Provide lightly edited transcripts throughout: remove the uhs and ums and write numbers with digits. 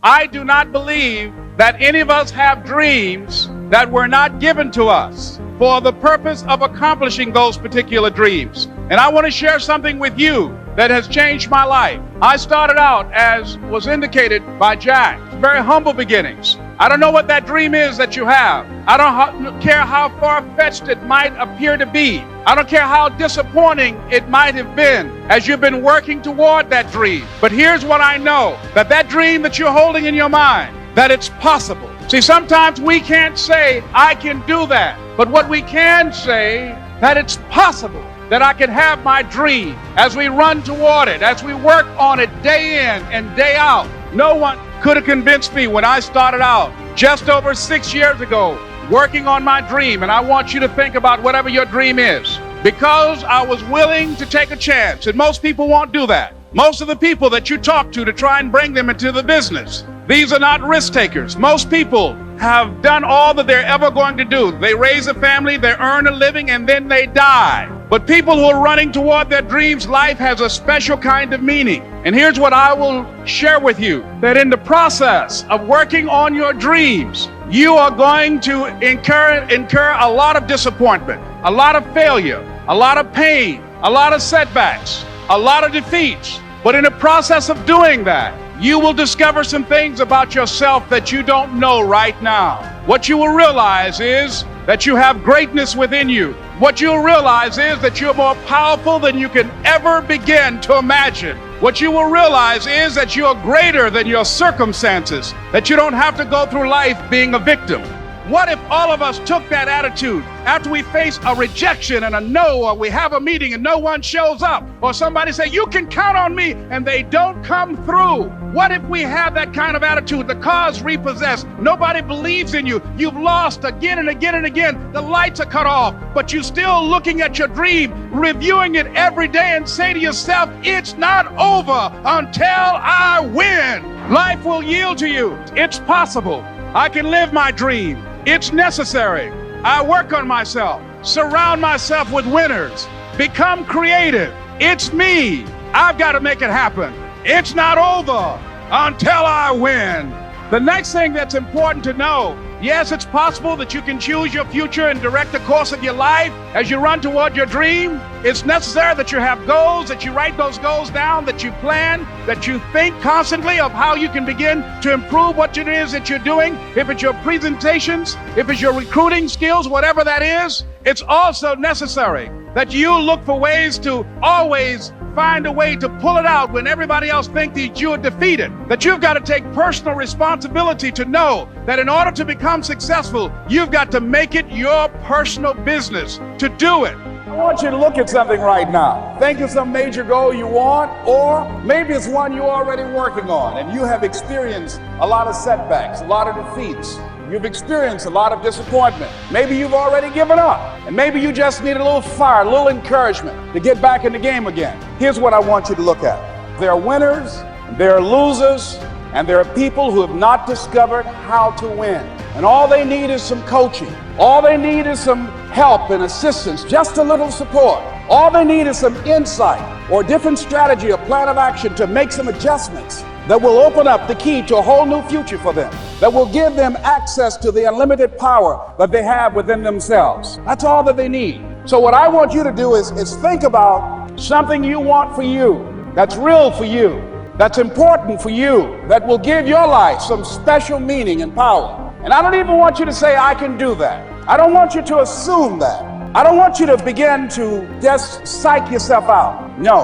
I do not believe that any of us have dreams that were not given to us for the purpose of accomplishing those particular dreams. And I want to share something with you that has changed my life. I started out, as was indicated by Jack, very humble beginnings. I don't know what that dream is that you have. I don't care how far-fetched it might appear to be. I don't care how disappointing it might have been as you've been working toward that dream. But here's what I know, that dream that you're holding in your mind, that it's possible. See, sometimes we can't say, I can do that. But what we can say, that it's possible that I can have my dream as we run toward it, as we work on it day in and day out. No one could have convinced me when I started out just over 6 years ago working on my dream. And I want you to think about whatever your dream is, because I was willing to take a chance. And most people won't do that. Most of the people that you talk to try and bring them into the business, these are not risk takers. Most people have done all that they're ever going to do. They raise a family, they earn a living, and then they die. But people who are running toward their dreams, life has a special kind of meaning. And here's what I will share with you, that in the process of working on your dreams, you are going to incur a lot of disappointment, a lot of failure, a lot of pain, a lot of setbacks, a lot of defeats. But in the process of doing that, you will discover some things about yourself that you don't know right now. What you will realize is that you have greatness within you. What you'll realize is that you're more powerful than you can ever begin to imagine. What you will realize is that you're greater than your circumstances, that you don't have to go through life being a victim. What if all of us took that attitude after we face a rejection and a no, or we have a meeting and no one shows up, or somebody say, you can count on me, and they don't come through? What if we have that kind of attitude? The car's repossessed. Nobody believes in you. You've lost again and again and again. The lights are cut off, but you're still looking at your dream, reviewing it every day, and say to yourself, it's not over until I win. Life will yield to you. It's possible. I can live my dream. It's necessary. I work on myself, surround myself with winners, become creative. It's me. I've got to make it happen. It's not over until I win. The next thing that's important to know, yes, it's possible that you can choose your future and direct the course of your life as you run toward your dream. It's necessary that you have goals, that you write those goals down, that you plan, that you think constantly of how you can begin to improve what it is that you're doing. If it's your presentations, if it's your recruiting skills, whatever that is, it's also necessary that you look for ways to always find a way to pull it out when everybody else thinks that you're defeated. That you've got to take personal responsibility to know that in order to become successful, you've got to make it your personal business to do it. I want you to look at something right now. Think of some major goal you want, or maybe it's one you're already working on and you have experienced a lot of setbacks, a lot of defeats. You've experienced a lot of disappointment. Maybe you've already given up, and maybe you just need a little fire, a little encouragement to get back in the game again. Here's what I want you to look at. There are winners, there are losers, and there are people who have not discovered how to win. And all they need is some coaching. All they need is some help and assistance, just a little support. All they need is some insight or a different strategy, a plan of action to make some adjustments that will open up the key to a whole new future for them, that will give them access to the unlimited power that they have within themselves. That's all that they need. So what I want you to do is think about something you want for you, that's real for you, that's important for you, that will give your life some special meaning and power. And I don't even want you to say, I can do that. I don't want you to assume that. I don't want you to begin to just psych yourself out. No.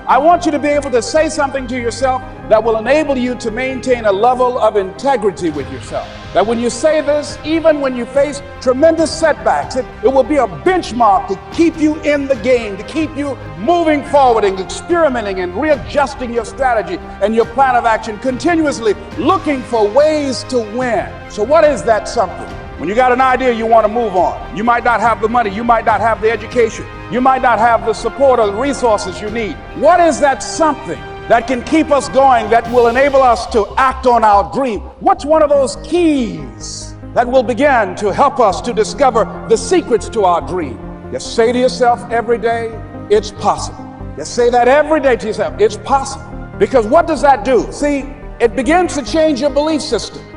I want you to be able to say something to yourself that will enable you to maintain a level of integrity with yourself. That when you say this, even when you face tremendous setbacks, it will be a benchmark to keep you in the game, to keep you moving forward and experimenting and readjusting your strategy and your plan of action, continuously looking for ways to win. So what is that something? When you got an idea you want to move on, you might not have the money, you might not have the education, you might not have the support or the resources you need. What is that something that can keep us going, that will enable us to act on our dream? What's one of those keys that will begin to help us to discover the secrets to our dream? Just say to yourself every day, it's possible. Just say that every day to yourself, it's possible. Because what does that do? See, It begins to change your belief system.